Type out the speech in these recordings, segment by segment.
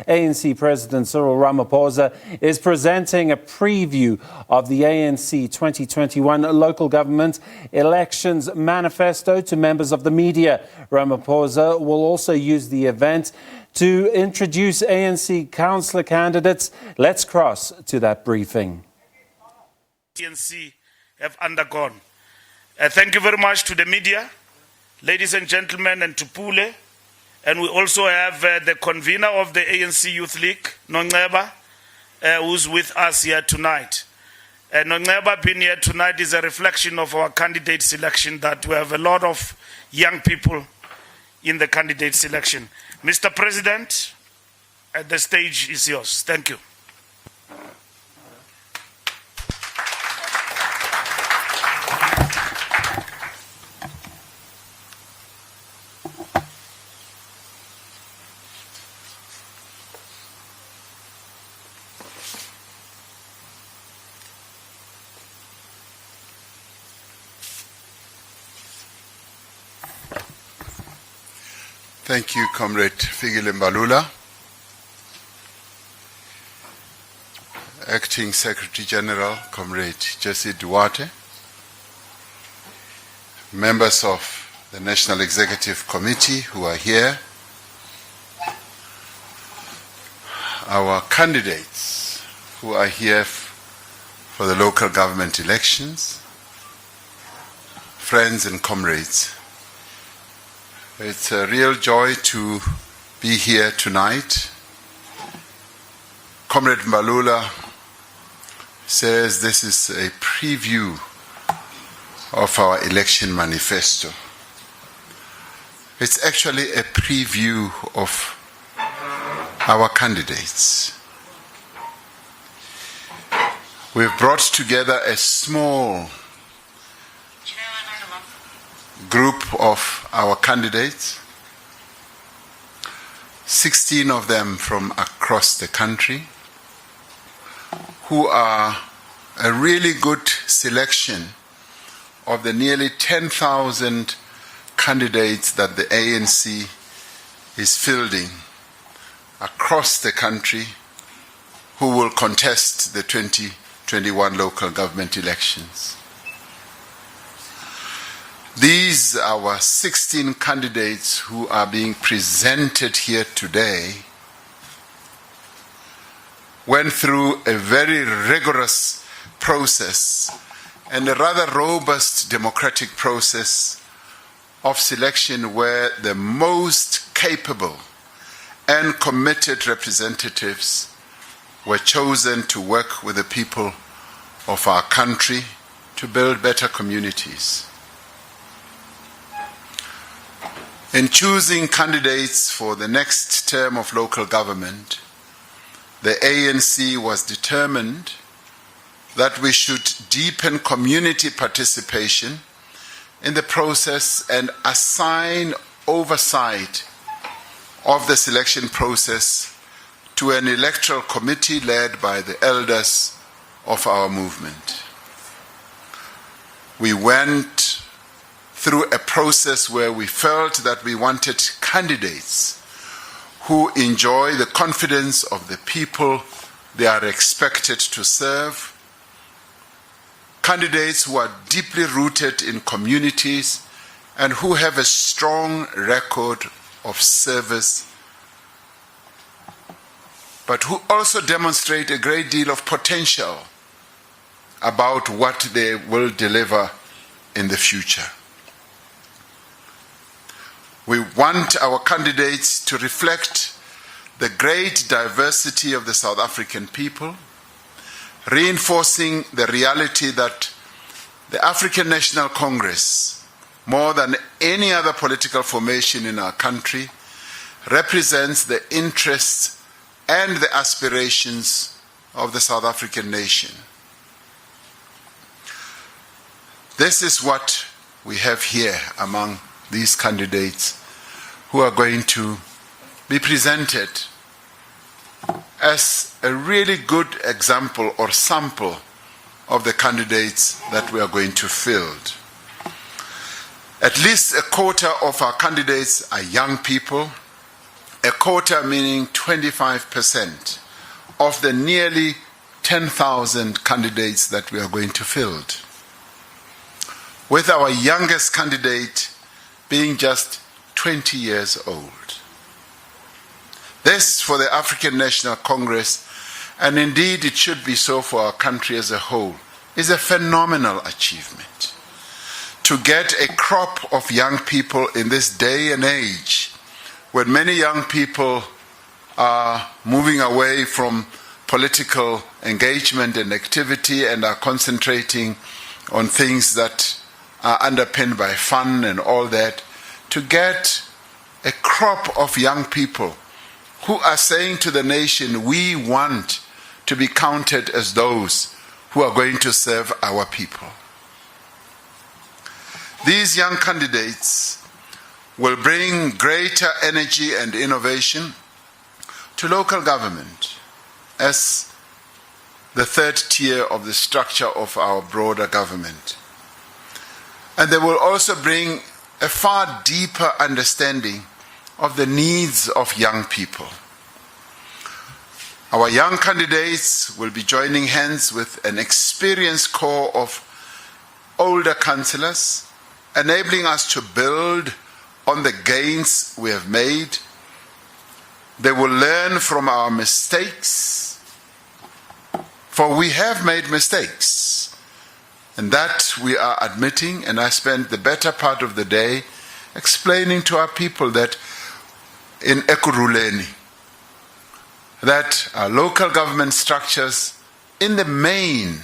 ANC President Cyril Ramaphosa is presenting a preview of the ANC 2021 Local Government Elections Manifesto to members of the media. Ramaphosa will also use the event to introduce ANC councillor candidates. Let's cross to that briefing. ANC have undergone. Thank you very much to the media, ladies and gentlemen, and to Pule. And we also have the convener of the ANC Youth League, Nongeba, who's with us here tonight. Nongeba being here tonight is a reflection of our candidate selection, that we have a lot of young people in the candidate selection. Mr. President, the stage is yours. Thank you. Thank you, Comrade Fikile Mbalula. Acting Secretary General, Comrade Jesse Duarte. Members of the National Executive Committee who are here. Our candidates who are here for the local government elections. Friends and comrades. It's a real joy to be here tonight. Comrade Mbalula says this is a preview of our election manifesto. It's actually a preview of our candidates. We've brought together a small group of our candidates, 16 of them from across the country, who are a really good selection of the nearly 10,000 candidates that the ANC is fielding across the country who will contest the 2021 local government elections. These are our 16 candidates who are being presented here today, went through a very rigorous process and a rather robust democratic process of selection, where the most capable and committed representatives were chosen to work with the people of our country to build better communities. In choosing candidates for the next term of local government, the ANC was determined that we should deepen community participation in the process and assign oversight of the selection process to an electoral committee led by the elders of our movement. We went through a process where we felt that we wanted candidates who enjoy the confidence of the people they are expected to serve, candidates who are deeply rooted in communities and who have a strong record of service, but who also demonstrate a great deal of potential about what they will deliver in the future. We want our candidates to reflect the great diversity of the South African people, reinforcing the reality that the African National Congress, more than any other political formation in our country, represents the interests and the aspirations of the South African nation. This is what we have here among these candidates who are going to be presented as a really good example or sample of the candidates that we are going to field. At least a quarter of our candidates are young people a quota meaning 25% of the nearly 10,000 candidates that we are going to field, with our youngest candidate being just 20 years old. This, for the African National Congress, and indeed it should be so for our country as a whole, is a phenomenal achievement. To get a crop of young people in this day and age, when many young people are moving away from political engagement and activity and are concentrating on things that are underpinned by fun and all that, to get a crop of young people who are saying to the nation, we want to be counted as those who are going to serve our people. These young candidates will bring greater energy and innovation to local government as the third tier of the structure of our broader government. And they will also bring a far deeper understanding of the needs of young people. Our young candidates will be joining hands with an experienced core of older councillors, enabling us to build on the gains we have made. They will learn from our mistakes, for we have made mistakes, and that we are admitting. And I spent the better part of the day explaining to our people that in Ekurhuleni, that our local government structures in the main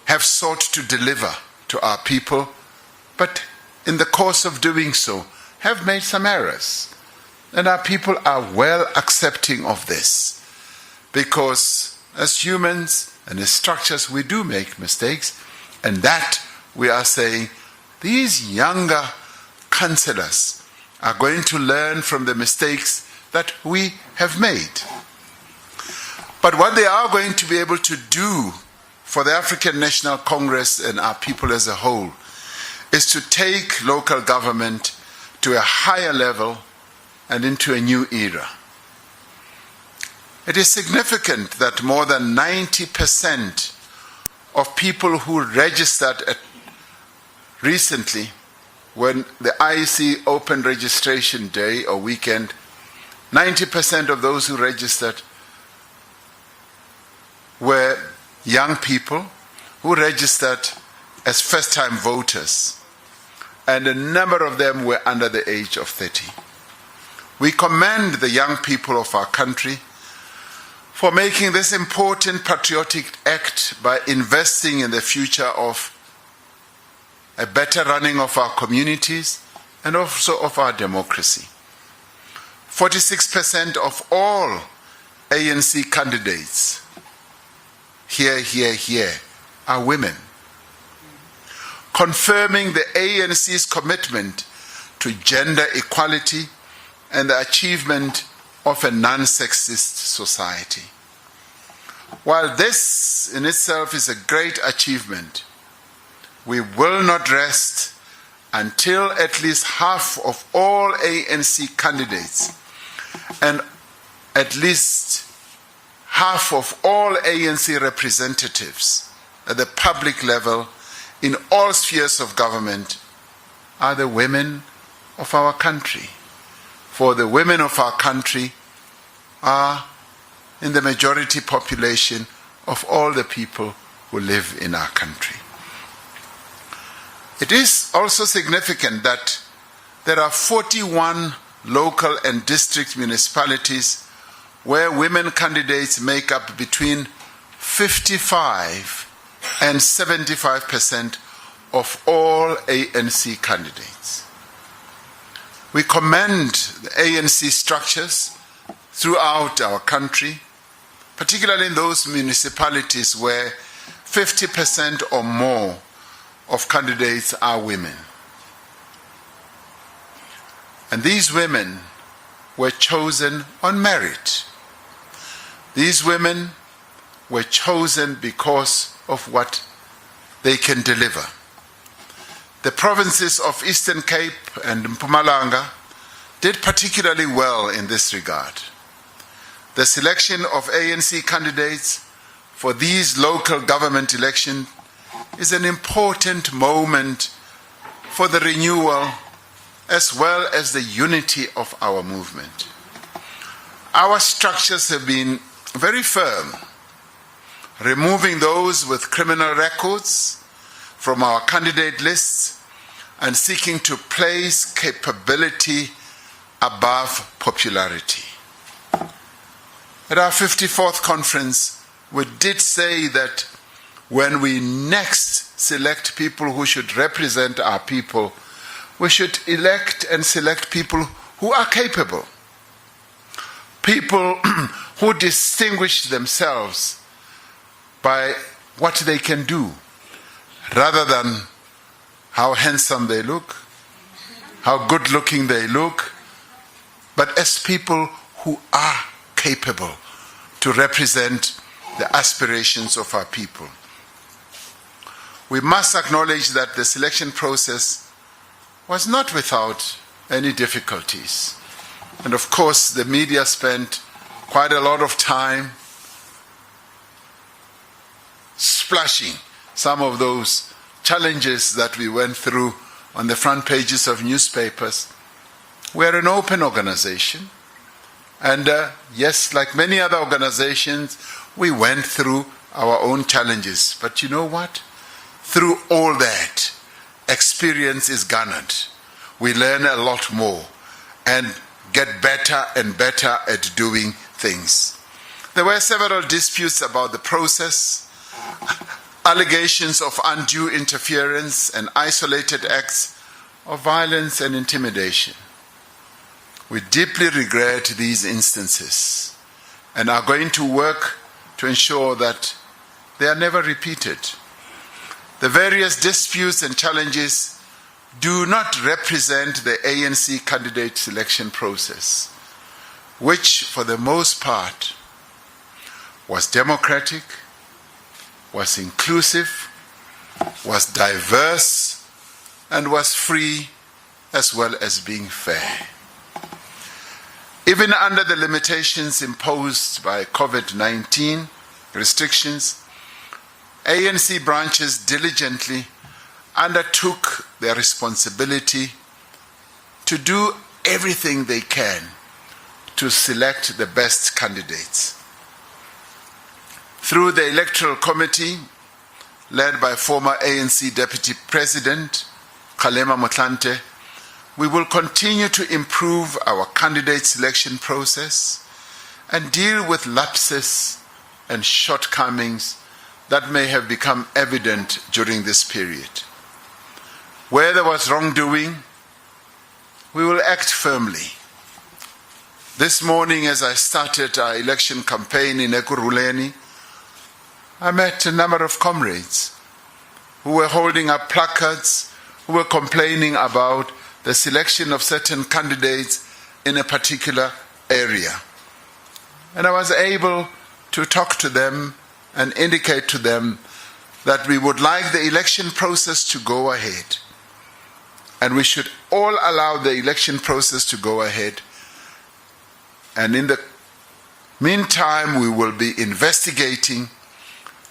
have sought to deliver to our people, but in the course of doing so have made some errors. And our people are well accepting of this, because as humans and as structures we do make mistakes, and that we are saying these younger councillors are going to learn from the mistakes that we have made. But what they are going to be able to do for the African National Congress and our people as a whole is to take local government to a higher level and into a new era. It is significant that more than 90% of people who registered recently, when the IEC opened registration day or weekend, 90% of those who registered were young people who registered as first-time voters, and a number of them were under the age of 30. We commend the young people of our country for making this important patriotic act by investing in the future of a better running of our communities and also of our democracy. 46% of all ANC candidates, here, are women, confirming the ANC's commitment to gender equality and the achievement of a non-sexist society. While this in itself is a great achievement, we will not rest until at least half of all ANC candidates and at least half of all ANC representatives at the public level in all spheres of government are the women of our country. For the women of our country are in the majority population of all the people who live in our country. It is also significant that there are 41 local and district municipalities where women candidates make up between 55 and 75% of all ANC candidates. We commend the ANC structures throughout our country, particularly in those municipalities where 50% or more of candidates are women. And these women were chosen on merit. These women were chosen because of what they can deliver. The provinces of Eastern Cape and Mpumalanga did particularly well in this regard. The selection of ANC candidates for these local government elections is an important moment for the renewal as well as the unity of our movement. Our structures have been very firm, removing those with criminal records from our candidate lists and seeking to place capability above popularity. At our 54th conference, we did say that when we next select people who should represent our people, we should elect and select people who are capable, people who distinguish themselves by what they can do, rather than how handsome they look, how good looking they look, but as people who are capable to represent the aspirations of our people. We must acknowledge that the selection process was not without any difficulties. And of course, the media spent quite a lot of time splashing some of those challenges that we went through on the front pages of newspapers. We're an open organization. And yes, like many other organizations, we went through our own challenges. But you know what? Through all that, experience is garnered. We learn a lot more and get better and better at doing things. There were several disputes about the process, allegations of undue interference and isolated acts of violence and intimidation. We deeply regret these instances and are going to work to ensure that they are never repeated. The various disputes and challenges do not represent the ANC candidate selection process, which for the most part was democratic, was inclusive, was diverse, and was free as well as being fair. Even under the limitations imposed by COVID-19 restrictions, ANC branches diligently undertook their responsibility to do everything they can to select the best candidates. Through the Electoral Committee, led by former ANC Deputy President Kgalema Motlanthe, we will continue to improve our candidate selection process and deal with lapses and shortcomings that may have become evident during this period. Where there was wrongdoing, we will act firmly. This morning, as I started our election campaign in Ekurhuleni, I met a number of comrades who were holding up placards, who were complaining about the selection of certain candidates in a particular area. And I was able to talk to them and indicate to them that we would like the election process to go ahead. And we should all allow the election process to go ahead. And in the meantime, we will be investigating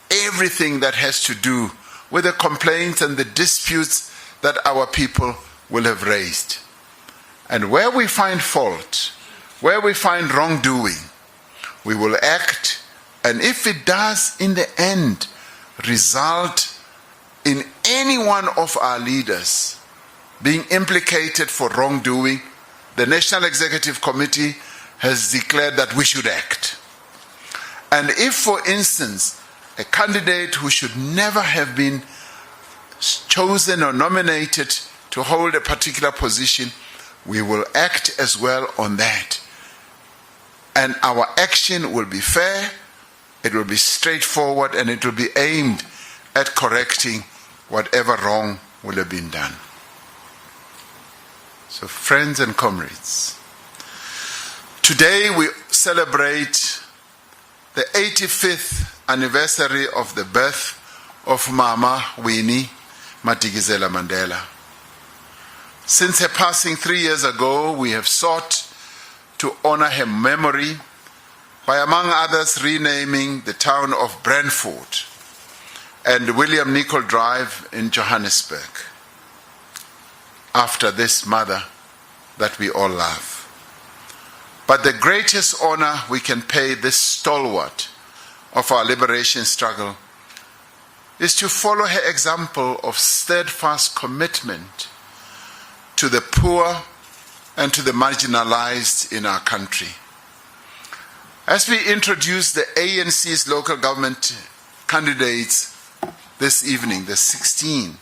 everything that has to do with the complaints and the disputes that our people will have raised. And where we find fault, where we find wrongdoing, we will act. And if it does, in the end, result in any one of our leaders being implicated for wrongdoing, the National Executive Committee has declared that we should act. And if, for instance, a candidate who should never have been chosen or nominated to hold a particular position, we will act as well on that. And our action will be fair, it will be straightforward, and it will be aimed at correcting whatever wrong will have been done. So, friends and comrades, today we celebrate the 85th anniversary of the birth of Mama Winnie Madikizela Mandela. Since her passing 3 years ago, we have sought to honor her memory by, among others, renaming the town of Brentford and William Nicol Drive in Johannesburg after this mother that we all love. But the greatest honor we can pay this stalwart of our liberation struggle is to follow her example of steadfast commitment to the poor and to the marginalized in our country. As we introduce the ANC's local government candidates this evening, the 16,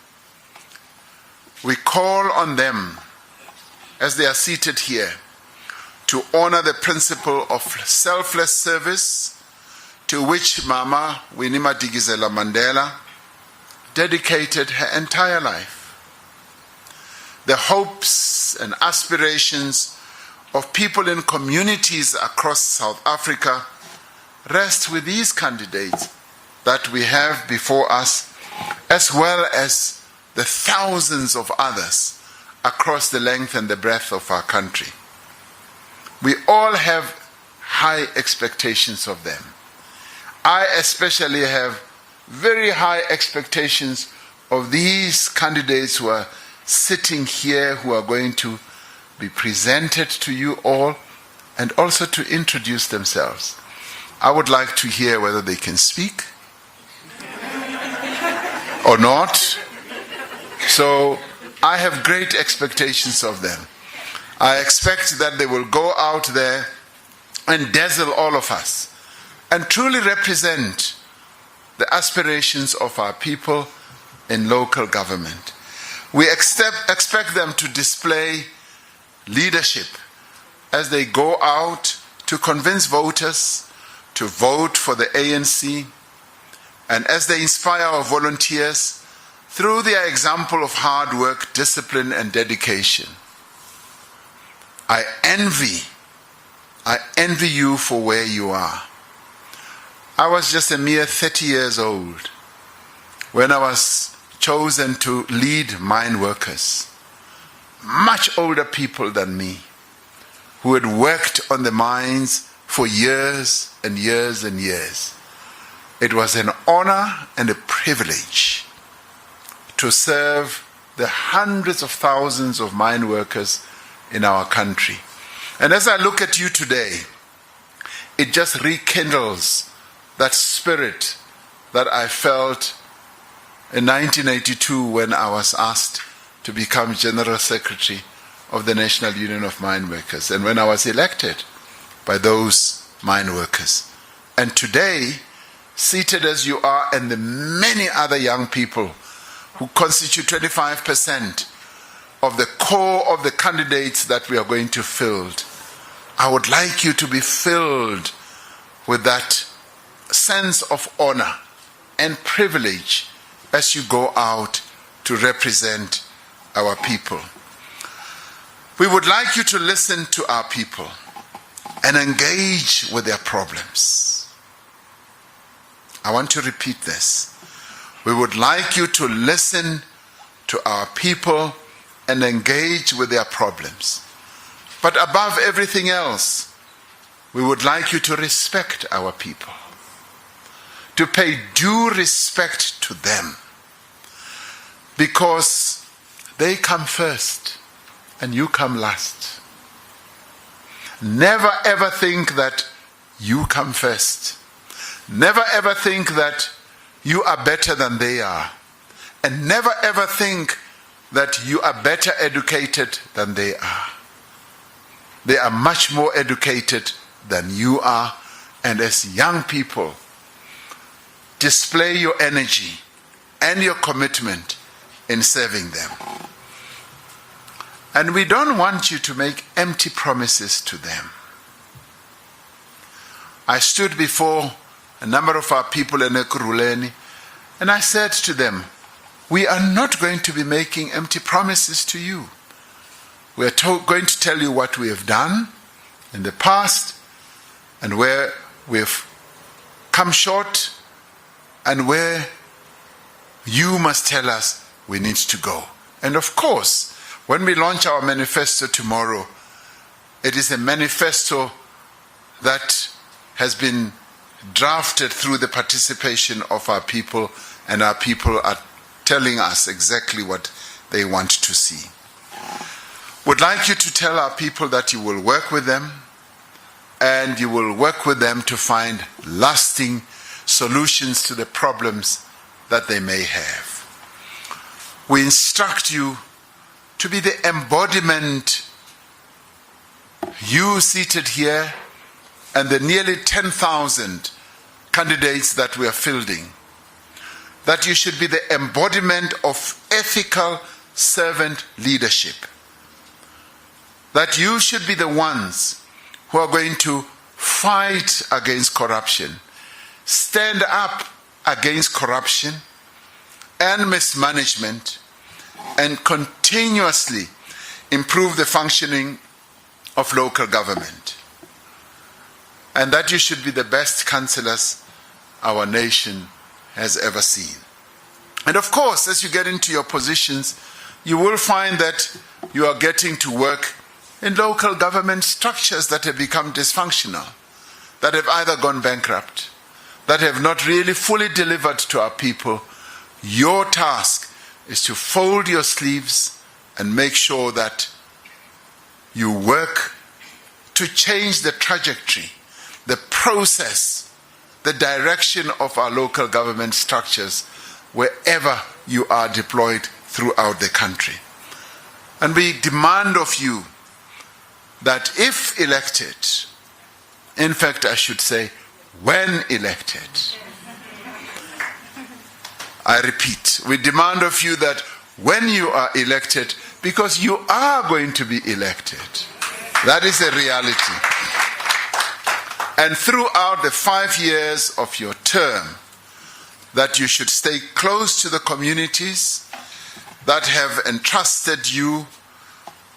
we call on them, as they are seated here, to honor the principle of selfless service to which Mama Winnie Madikizela Mandela dedicated her entire life. The hopes and aspirations of people in communities across South Africa rest with these candidates that we have before us, as well as the thousands of others across the length and the breadth of our country. We all have high expectations of them. I especially have very high expectations of these candidates who are sitting here, who are going to be presented to you all and also to introduce themselves. I would like to hear whether they can speak or not. So I have great expectations of them. I expect that they will go out there and dazzle all of us and truly represent the aspirations of our people in local government. We expect them to display leadership as they go out to convince voters to vote for the ANC, and as they inspire our volunteers through their example of hard work, discipline, and dedication. I envy you for where you are. I was just a mere 30 years old when I was chosen to lead mine workers, much older people than me, who had worked on the mines for years and years and years. It was an honor and a privilege to serve the hundreds of thousands of mine workers in our country. And as I look at you today, it just rekindles that spirit that I felt in 1982 when I was asked to become General Secretary of the National Union of Mine Workers, and when I was elected by those mine workers. And today, seated as you are, and the many other young people who constitute 25% of the core of the candidates that we are going to field, I would like you to be filled with that sense of honor and privilege as you go out to represent our people. We would like you to listen to our people and engage with their problems. I want to repeat this. We would like you to listen to our people and engage with their problems. But above everything else, we would like you to respect our people, to pay due respect to them, because they come first and you come last. Never ever think that you come first. Never ever think that you are better than they are. And never ever think that you are better educated than they are. They are much more educated than you are. And as young people, display your energy and your commitment in serving them. And we don't want you to make empty promises to them. I stood before a number of our people in Ekurhuleni, and I said to them, we are not going to be making empty promises to you. We are going to tell you what we have done in the past and where we've come short and where you must tell us we need to go. And of course, When we launch our manifesto tomorrow, it is a manifesto that has been drafted through the participation of our people, and our people are telling us exactly what they want to see. Would like you to tell our people that you will work with them, and you will work with them to find lasting solutions to the problems that they may have. We instruct you to be the embodiment, you seated here and the nearly 10,000 candidates that we are fielding, that you should be the embodiment of ethical servant leadership, that you should be the ones who are going to fight against corruption, stand up against corruption and mismanagement, and continuously improve the functioning of local government. And that you should be the best councillors our nation has ever seen. And of course, as you get into your positions, you will find that you are getting to work in local government structures that have become dysfunctional, that have either gone bankrupt, that have not really fully delivered to our people. Your task is to fold your sleeves and make sure that you work to change the trajectory, the process, the direction of our local government structures wherever you are deployed throughout the country. And we demand of you that if elected, in fact I should say when elected, I repeat, we demand of you that when you are elected, because you are going to be elected, that is a reality. And throughout the 5 years of your term, that you should stay close to the communities that have entrusted you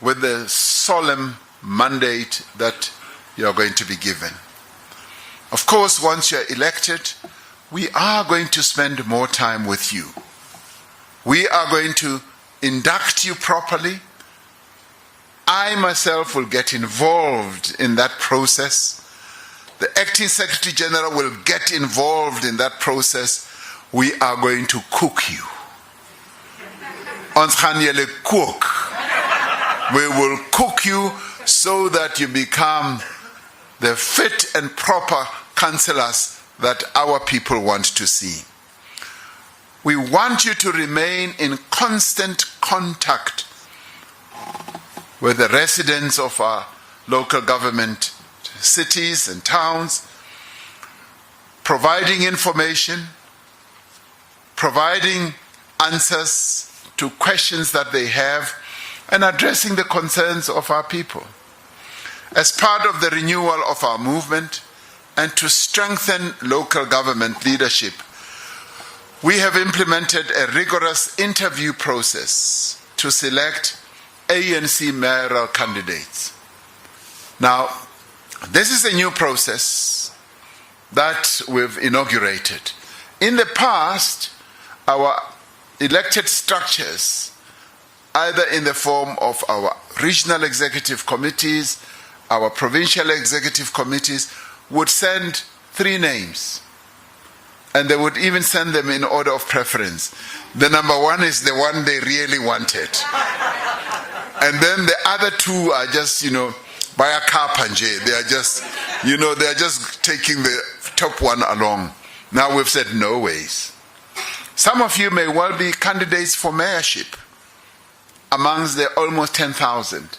with the solemn mandate that you are going to be given. Of course, once you are elected, we are going to spend more time with you. We are going to induct you properly. I myself will get involved in that process. The Acting Secretary General will get involved in that process. We are going to cook you. Ons gaan julle cook. We will cook you so that you become the fit and proper councillors that our people want to see. We want you to remain in constant contact with the residents of our local government cities and towns, providing information, providing answers to questions that they have, and addressing the concerns of our people. As part of the renewal of our movement and to strengthen local government leadership, we have implemented a rigorous interview process to select ANC mayoral candidates. Now, this is a new process that we've inaugurated. In the past, our elected structures, either in the form of our regional executive committees, our provincial executive committees, would send 3 names. And they would even send them in order of preference. The number 1 is the one they really wanted. And then the other 2 are just, by a car panje. They are just, they are just taking the top one along. Now we've said no ways. Some of you may well be candidates for mayorship amongst the almost 10,000.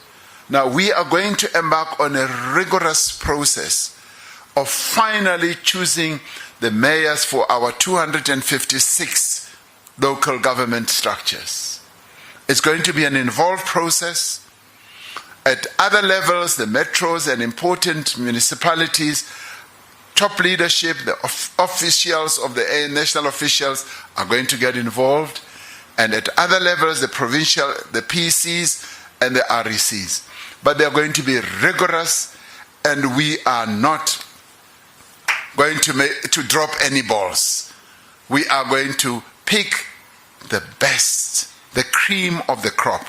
Now we are going to embark on a rigorous process of finally choosing the mayors for our 256 local government structures. It's going to be an involved process. At other levels, the metros and important municipalities, top leadership, the officials of the national officials are going to get involved. And at other levels, the provincial, the PCs and the RECs. But they're going to be rigorous, and we are not going to drop any balls. We are going to pick the best, the cream of the crop,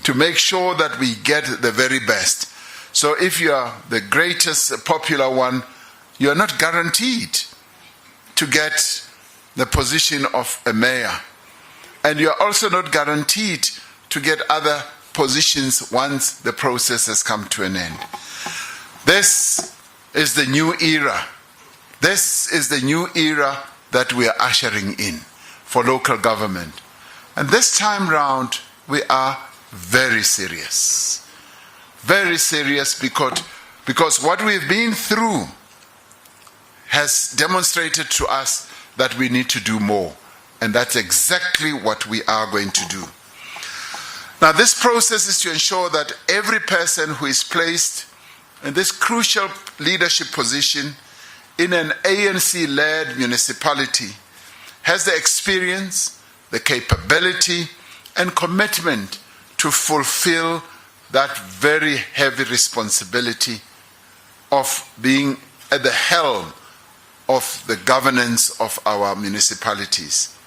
to make sure that we get the very best. So if you are the greatest popular one, you are not guaranteed to get the position of a mayor. And you are also not guaranteed to get other positions once the process has come to an end. This is the new era. This is the new era that we are ushering in for local government. And this time round, we are very serious. Very serious because what we've been through has demonstrated to us that we need to do more. And that's exactly what we are going to do. Now, this process is to ensure that every person who is placed in this crucial leadership position in an ANC-led municipality has the experience, the capability, and commitment to fulfill that very heavy responsibility of being at the helm of the governance of our municipalities.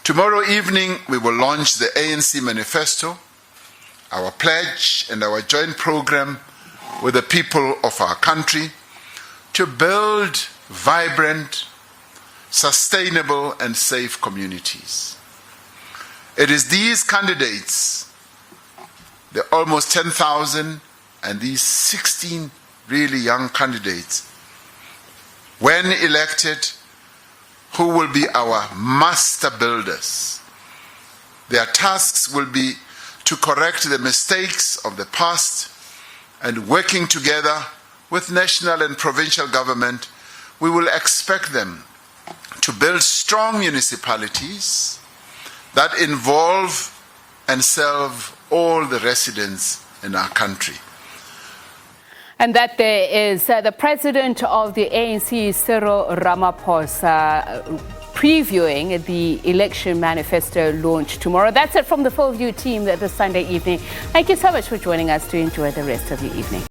Tomorrow evening, we will launch the ANC Manifesto, our pledge and our joint program with the people of our country to build vibrant, sustainable, and safe communities. It is these candidates, the almost 10,000, and these 16 really young candidates, when elected, who will be our master builders. Their tasks will be to correct the mistakes of the past, and working together with national and provincial government, we will expect them to build strong municipalities that involve and serve all the residents in our country. And that there is the president of the ANC, Cyril Ramaphosa, previewing the election manifesto launch tomorrow. That's it from the Full View team this Sunday evening. Thank you so much for joining us. To enjoy the rest of your evening.